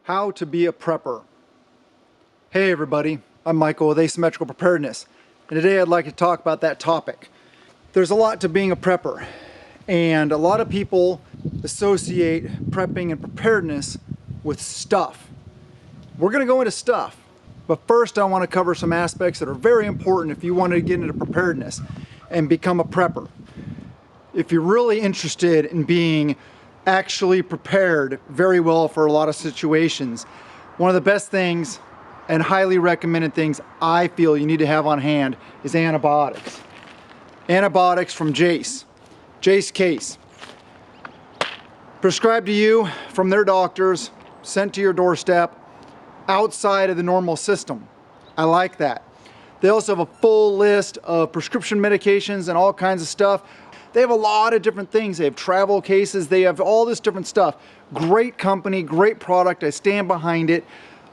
How to be a prepper. Hey everybody, I'm Michael with Asymmetrical Preparedness, and today I'd like to talk about that topic. There's a lot to being a prepper, and a lot of people associate prepping and preparedness with stuff. We're going to go into stuff, but first I want to cover some aspects that are very important if you want to get into preparedness and become a prepper. If you're really interested in being actually prepared very well for a lot of situations, one of the best things and highly recommended things I feel you need to have on hand is antibiotics. Antibiotics from Jase Case. Prescribed to you from their doctors, sent to your doorstep, outside of the normal system. I like that. They also have a full list of prescription medications and all kinds of stuff. They have a lot of different things. They have travel cases. They have all this different stuff. Great company, great product. I stand behind it.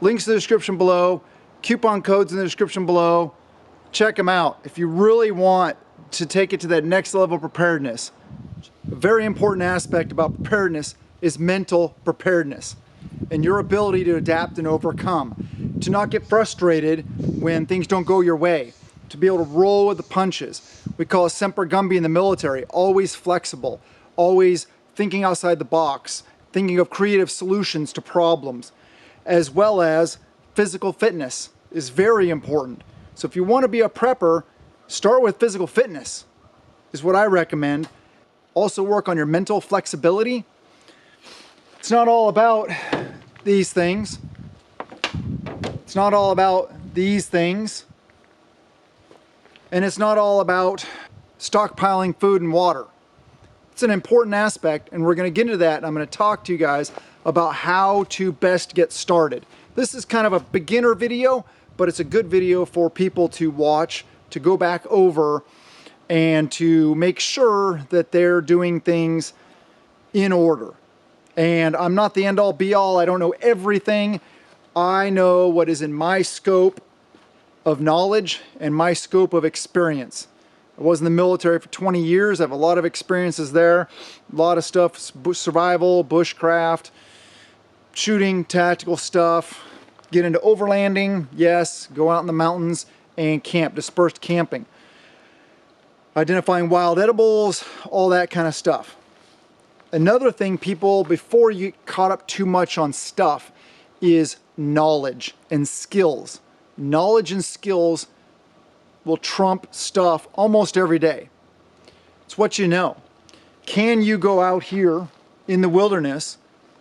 Links in the description below. Coupon codes in the description below. Check them out. If you really want to take it to that next level of preparedness, a very important aspect about preparedness is mental preparedness and your ability to adapt and overcome, to not get frustrated when things don't go your way, to be able to roll with the punches. We call it semper gumby in the military, always flexible, always thinking outside the box, thinking of creative solutions to problems, as well as physical fitness is very important. So if you want to be a prepper, start with physical fitness is what I recommend. Also work on your mental flexibility. It's not all about these things. It's not all about these things. And it's not all about stockpiling food and water. It's an important aspect, and we're going to get into that, and I'm going to talk to you guys about how to best get started. This is kind of a beginner video, but it's a good video for people to watch, to go back over, and to make sure that they're doing things in order. And I'm not the end-all be-all. I don't know everything. I know what is in my scope of knowledge and my scope of experience. I was in the military for 20 years. I have a lot of experiences there. A lot of stuff, survival, bushcraft, shooting, tactical stuff. Get into overlanding, yes, go out in the mountains and camp, dispersed camping. Identifying wild edibles, all that kind of stuff. Another thing, people, before you get caught up too much on stuff, is knowledge and skills. Knowledge and skills will trump stuff almost every day. It's what you know. Can you go out here in the wilderness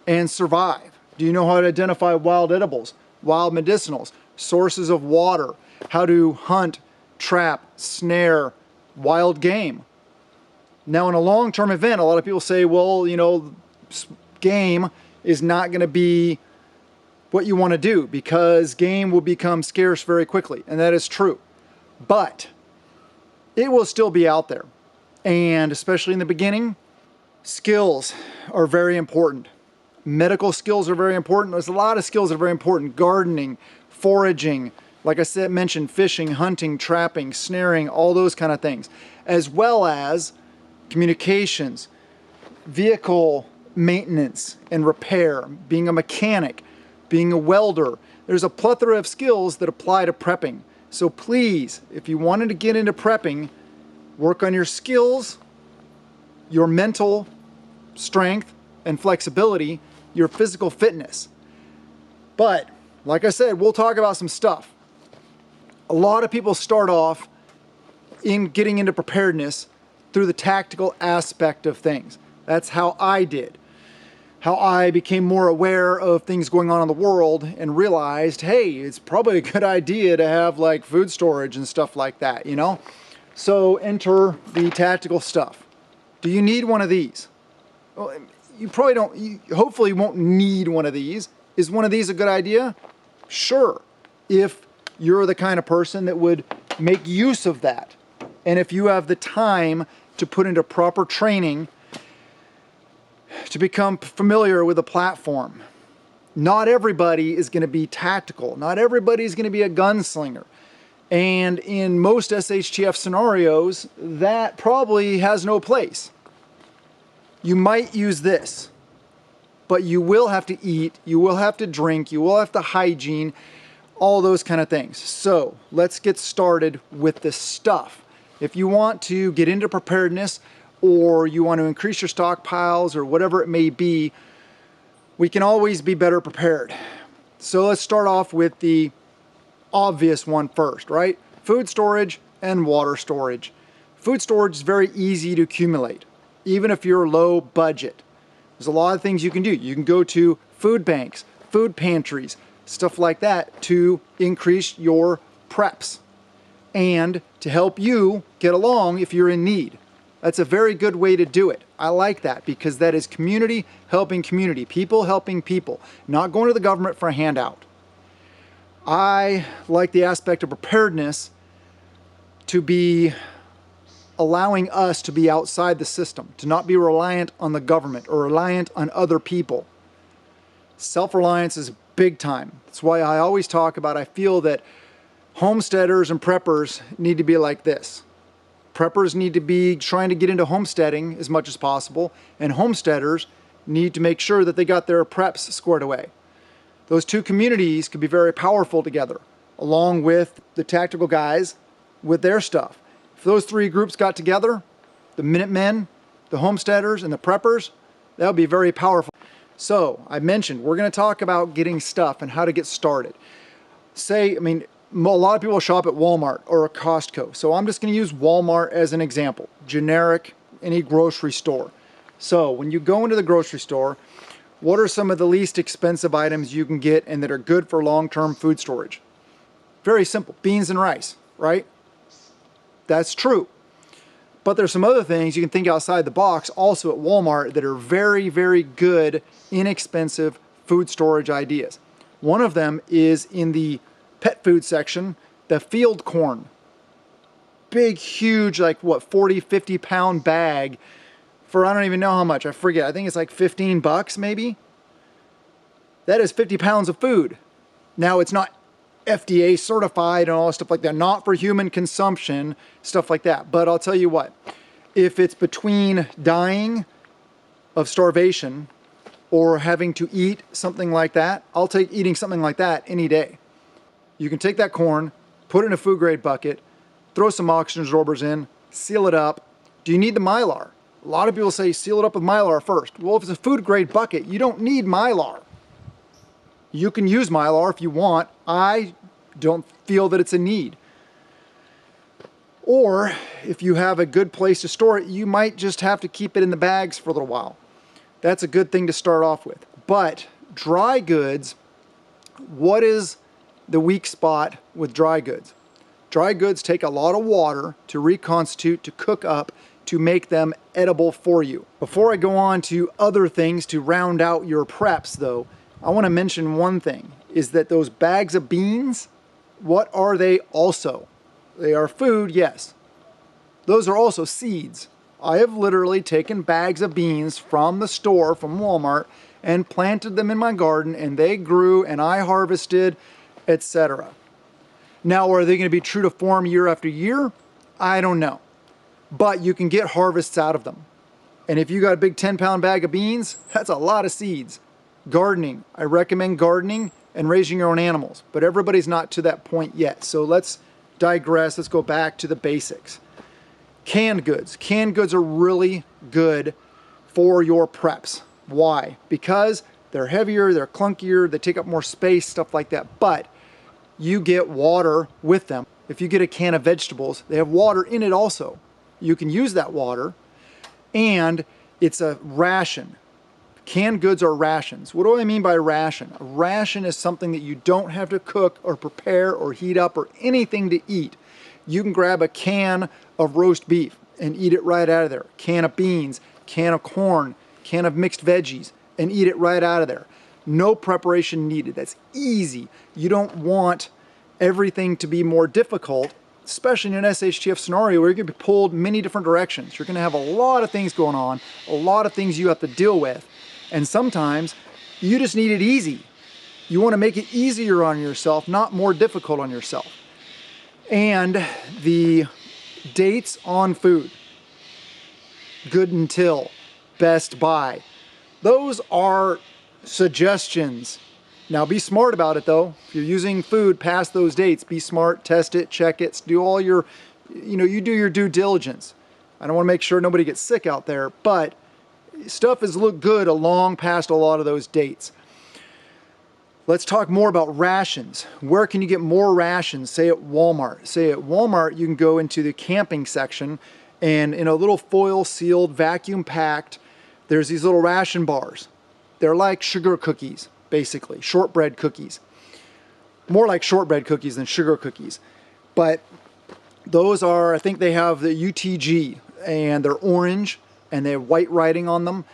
and survive? Do you know how to identify wild edibles, wild medicinals, sources of water, how to hunt, trap, snare, wild game? Now in a long-term event, a lot of people say, well, you know, game is not going to be what you want to do because game will become scarce very quickly, and that is true. But it will still be out there, and especially in the beginning, skills are very important. Medical skills are very important. There's a lot of skills that are very important. Gardening, foraging, like I said, mentioned fishing, hunting, trapping, snaring, all those kind of things, as well as communications, vehicle maintenance and repair, being a mechanic, being a welder. There's a plethora of skills that apply to prepping. So please, if you wanted to get into prepping, work on your skills, your mental strength and flexibility, your physical fitness. But, like I said, we'll talk about some stuff. A lot of people start off in getting into preparedness through the tactical aspect of things. That's how I did. How I became more aware of things going on in the world and realized, hey, it's probably a good idea to have like food storage and stuff like that, you know? So enter the tactical stuff. Do you need one of these? Well, you probably don't, you hopefully won't need one of these. Is one of these a good idea? Sure, if you're the kind of person that would make use of that. And if you have the time to put into proper training to become familiar with a platform. Not everybody is going to be tactical. Not everybody is going to be a gunslinger. And in most SHTF scenarios, that probably has no place. You might use this. but you will have to eat, you will have to drink, you will have to hygiene, all those kind of things. So let's get started with this stuff. If you want to get into preparedness, or you want to increase your stockpiles, or whatever it may be, we can always be better prepared. So let's start off with the obvious one first, right? Food storage and water storage. Food storage is very easy to accumulate, even if you're low budget. There's a lot of things you can do. You can go to food banks, food pantries, stuff like that to increase your preps and to help you get along if you're in need. That's a very good way to do it. I like that because that is community helping community, people helping people, not going to the government for a handout. I like the aspect of preparedness to be allowing us to be outside the system, to not be reliant on the government or reliant on other people. Self-reliance is big time. That's why I always talk about, I feel that homesteaders and preppers need to be like this. Preppers need to be trying to get into homesteading as much as possible, and homesteaders need to make sure that they got their preps squared away. Those two communities could be very powerful together, along with the tactical guys with their stuff. If those three groups got together, the Minutemen, the homesteaders, and the preppers, that would be very powerful. So I mentioned we're going to talk about getting stuff and how to get started. A lot of people shop at Walmart or a Costco. So I'm just going to use Walmart as an example. Generic, any grocery store. So when you go into the grocery store, what are some of the least expensive items you can get and that are good for long-term food storage? Very simple. Beans and rice, right? That's true. But there's some other things you can think outside the box also at Walmart that are very, very good, inexpensive food storage ideas. One of them is in the pet food section, the field corn. Big, huge, like what, 40, 50 pound bag for I don't even know how much, I forget. I think it's like 15 bucks maybe. That is 50 pounds of food. Now it's not FDA certified and all stuff like that, not for human consumption, stuff like that. But I'll tell you what, if it's between dying of starvation or having to eat something like that, I'll take eating something like that any day. You can take that corn, put it in a food grade bucket, throw some oxygen absorbers in, seal it up. Do you need the Mylar? A lot of people say seal it up with Mylar first. Well, if it's a food grade bucket, you don't need Mylar. You can use Mylar if you want. I don't feel that it's a need. Or if you have a good place to store it, you might just have to keep it in the bags for a little while. That's a good thing to start off with. But dry goods, what is the weak spot with dry goods? Dry goods take a lot of water to reconstitute, to cook up, to make them edible for you. Before I go on to other things to round out your preps though, I want to mention one thing, is that those bags of beans, what are they also? They are food, yes. Those are also seeds. I have literally taken bags of beans from the store, from Walmart, and planted them in my garden, and they grew, and I harvested, etc. Now, are they going to be true to form year after year? I don't know. But you can get harvests out of them. And if you got a big 10-pound bag of beans, that's a lot of seeds. Gardening. I recommend gardening and raising your own animals, but everybody's not to that point yet. So let's digress. Let's go back to the basics. Canned goods. Canned goods are really good for your preps. Why? Because they're heavier, they're clunkier, they take up more space, stuff like that. But you get water with them. If you get a can of vegetables, they have water in it also. You can use that water, and it's a ration. Canned goods are rations. What do I mean by ration? A ration is something that you don't have to cook or prepare or heat up or anything to eat. You can grab a can of roast beef and eat it right out of there. Can of beans, can of corn, can of mixed veggies, and eat it right out of there. No preparation needed. That's easy. You don't want everything to be more difficult, especially in an SHTF scenario where you're going to be pulled many different directions. You're going to have a lot of things going on, a lot of things you have to deal with. And sometimes you just need it easy. You want to make it easier on yourself, not more difficult on yourself. And the dates on food, good until, best by, those are Suggestions. Now be smart about it though. If you're using food past those dates, be smart, test it, check it, do all your, you do your due diligence. I don't want to make sure nobody gets sick out there, but stuff has looked good long past a lot of those dates. Let's talk more about rations. Where can you get more rations? Say at Walmart. Say at Walmart, you can go into the camping section, and in a little foil sealed, vacuum packed, there's these little ration bars. They're like sugar cookies, basically, shortbread cookies. More like shortbread cookies than sugar cookies. But those are, I think they have the UTG, and they're orange, and they have white writing on them.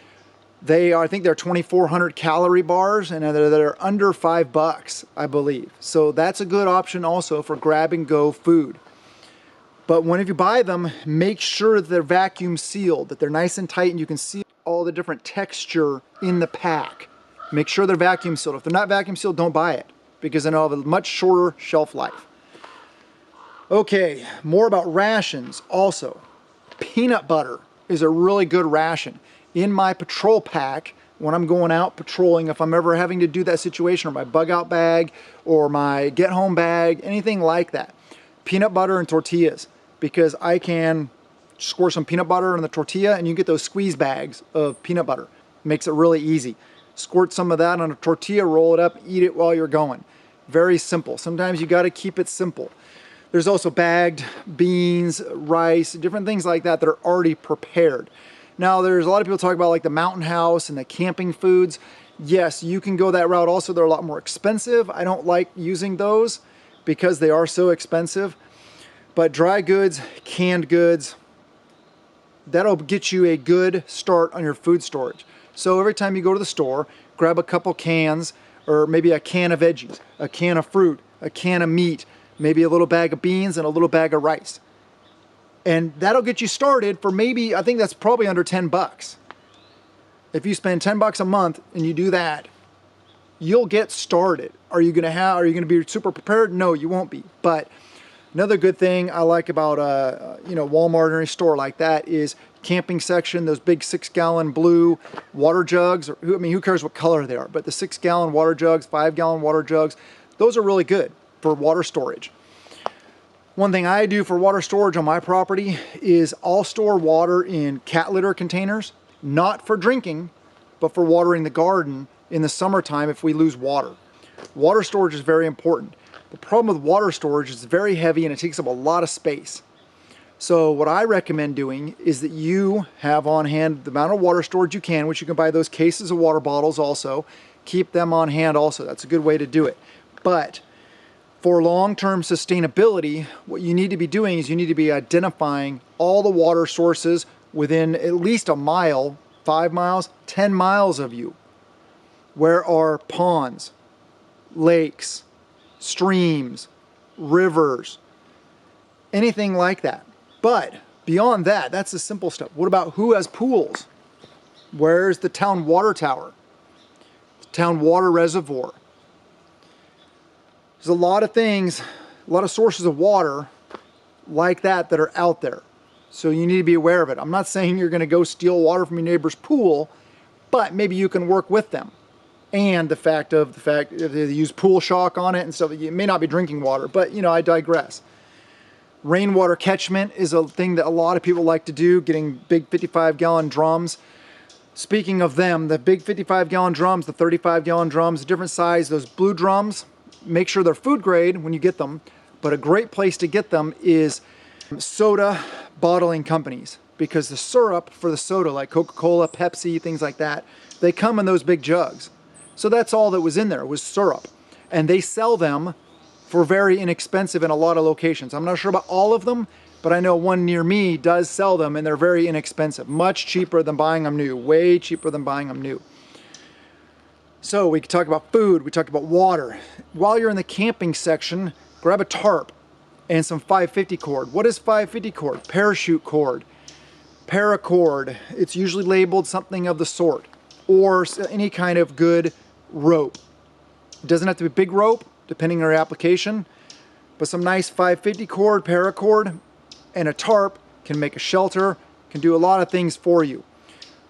They are, I think they're 2,400 calorie bars, and they're under $5, I believe. So that's a good option also for grab and go food. But whenever you buy them, make sure that they're vacuum sealed, that they're nice and tight and you can see all the different texture in the pack. Make sure they're vacuum sealed. If they're not vacuum sealed, don't buy it, because then it'll have a much shorter shelf life. Okay, more about rations also. Peanut butter is a really good ration. In my patrol pack, when I'm going out patrolling, if I'm ever having to do that situation, or my bug out bag, or my get home bag, anything like that, peanut butter and tortillas, because I can squirt some peanut butter in the tortilla and you get those squeeze bags of peanut butter. Makes it really easy. Squirt some of that on a tortilla, roll it up, eat it while you're going. Very simple. Sometimes you got to keep it simple. There's also bagged beans, rice, different things like that that are already prepared. Now, there's a lot of people talk about like the Mountain House and the camping foods. Yes, you can go that route also. They're a lot more expensive. I don't like using those because they are so expensive. But dry goods, canned goods, that'll get you a good start on your food storage. So every time you go to the store, grab a couple cans, or maybe a can of veggies, a can of fruit, a can of meat, maybe a little bag of beans and a little bag of rice. And that'll get you started for maybe, I think that's probably under $10. If you spend $10 a month and you do that, you'll get started. Are you gonna be super prepared? No, you won't be. But another good thing I like about Walmart or any store like that is camping section, those big 6-gallon blue water jugs. Who cares what color they are? But the 6-gallon water jugs, 5-gallon water jugs, those are really good for water storage. One thing I do for water storage on my property is I'll store water in cat litter containers, not for drinking, but for watering the garden in the summertime if we lose water. Water storage is very important. The problem with water storage is it's very heavy and it takes up a lot of space. So what I recommend doing is that you have on hand the amount of water storage you can, which you can buy those cases of water bottles also. Keep them on hand also. That's a good way to do it. But for long-term sustainability, what you need to be doing is you need to be identifying all the water sources within at least a mile, 5 miles, 10 miles of you. Where are ponds, lakes, streams, rivers, anything like that. But beyond that, that's the simple stuff. What about who has pools? Where's the town water tower? The town water reservoir? There's a lot of things, a lot of sources of water like that that are out there. So you need to be aware of it. I'm not saying you're going to go steal water from your neighbor's pool, but maybe you can work with them. And the fact if they use pool shock on it and stuff, it may not be drinking water, but I digress. Rainwater catchment is a thing that a lot of people like to do, getting big 55-gallon drums. Speaking of them, the big 55-gallon drums, the 35-gallon drums, different size, those blue drums, make sure they're food grade when you get them. But a great place to get them is soda bottling companies, because the syrup for the soda, like Coca-Cola, Pepsi, things like that, they come in those big jugs. So that's all that was in there, was syrup. And they sell them for very inexpensive in a lot of locations. I'm not sure about all of them, but I know one near me does sell them and they're very inexpensive. Much cheaper than buying them new, way cheaper than buying them new. So we could talk about food, we talked about water. While you're in the camping section, grab a tarp and some 550 cord. What is 550 cord? Parachute cord, paracord. It's usually labeled something of the sort, or any kind of good rope. It doesn't have to be big rope, depending on your application, but some nice 550 cord, paracord, and a tarp can make a shelter, can do a lot of things for you.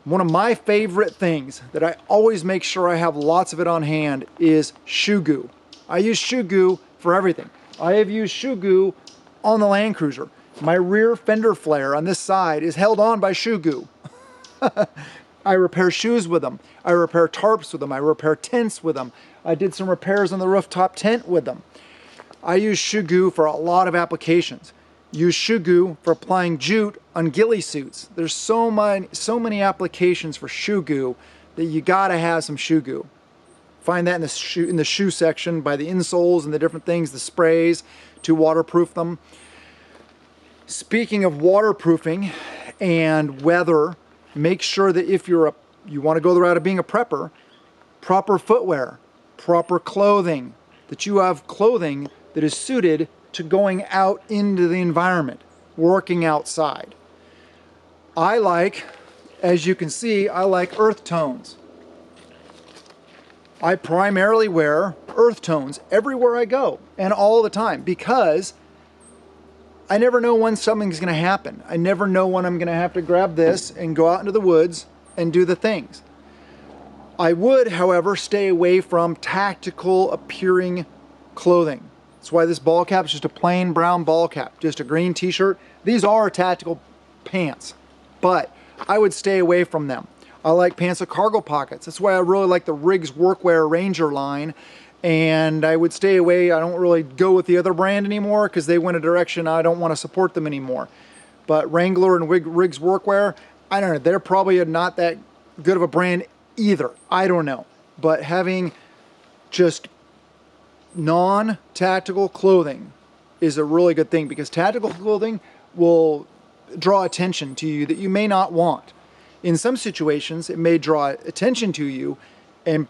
One of my favorite things that I always make sure I have lots of it on hand is shoe goo. I use shoe goo for everything. I have used shoe goo on the Land Cruiser. My rear fender flare on this side is held on by shoe goo. I repair shoes with them. I repair tarps with them. I repair tents with them. I did some repairs on the rooftop tent with them. I use shoe goo for a lot of applications. Use shoe goo for applying jute on ghillie suits. There's so many applications for shoe goo that you gotta have some shoe goo. Find that in the shoe section by the insoles and the different things, the sprays to waterproof them. Speaking of waterproofing and weather, make sure that if you want to go the route of being a prepper, proper footwear, proper clothing, that you have clothing that is suited to going out into the environment, working outside. I like, as you can see, I like earth tones. I primarily wear earth tones everywhere I go and all the time because I never know when something's going to happen. I never know when I'm going to have to grab this and go out into the woods and do the things. I would, however, stay away from tactical appearing clothing. That's why this ball cap is just a plain brown ball cap, just a green t-shirt. These are tactical pants, but I would stay away from them. I like pants with cargo pockets. That's why I really like the Riggs Workwear Ranger line, and I would stay away. I don't really go with the other brand anymore because they went a direction I don't want to support them anymore. But Wrangler and Riggs Workwear, I don't know, they're probably not that good of a brand either. I don't know. But having just non-tactical clothing is a really good thing because tactical clothing will draw attention to you that you may not want. In some situations, it may draw attention to you and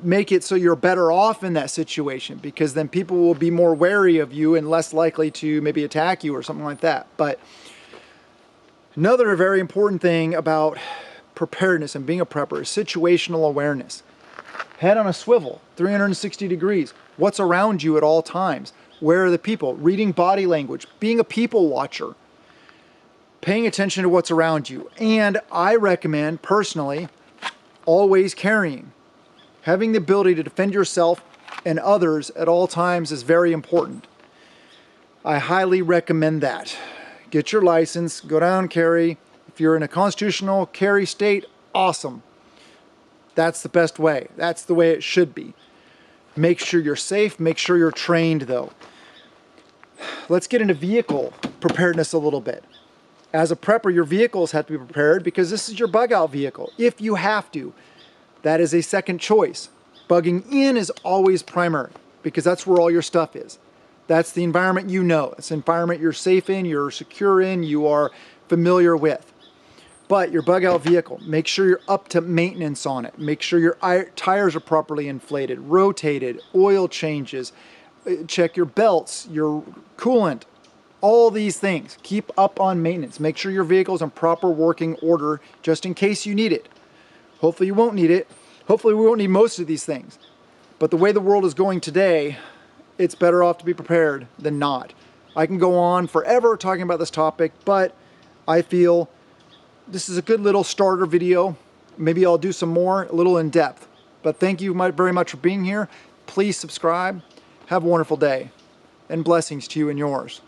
make it so you're better off in that situation because then people will be more wary of you and less likely to maybe attack you or something like that. But another very important thing about preparedness and being a prepper is situational awareness. Head on a swivel, 360 degrees. What's around you at all times? Where are the people? Reading body language, being a people watcher, paying attention to what's around you. And I recommend, personally, always carrying. Having the ability to defend yourself and others at all times is very important. I highly recommend that. Get your license, go down and carry. If you're in a constitutional carry state, awesome. That's the best way. That's the way it should be. Make sure you're safe, make sure you're trained though. Let's get into vehicle preparedness a little bit. As a prepper, your vehicles have to be prepared because this is your bug out vehicle, if you have to. That is a second choice. Bugging in is always primary because that's where all your stuff is. That's the environment you know. It's the environment you're safe in, you're secure in, you are familiar with. But your bug out vehicle, make sure you're up to maintenance on it. Make sure your tires are properly inflated, rotated, oil changes, check your belts, your coolant, all these things. Keep up on maintenance. Make sure your vehicle's in proper working order just in case you need it. Hopefully you won't need it. Hopefully we won't need most of these things. But the way the world is going today, it's better off to be prepared than not. I can go on forever talking about this topic, but I feel this is a good little starter video. Maybe I'll do some more, a little in depth. But thank you very much for being here. Please subscribe. Have a wonderful day. And blessings to you and yours.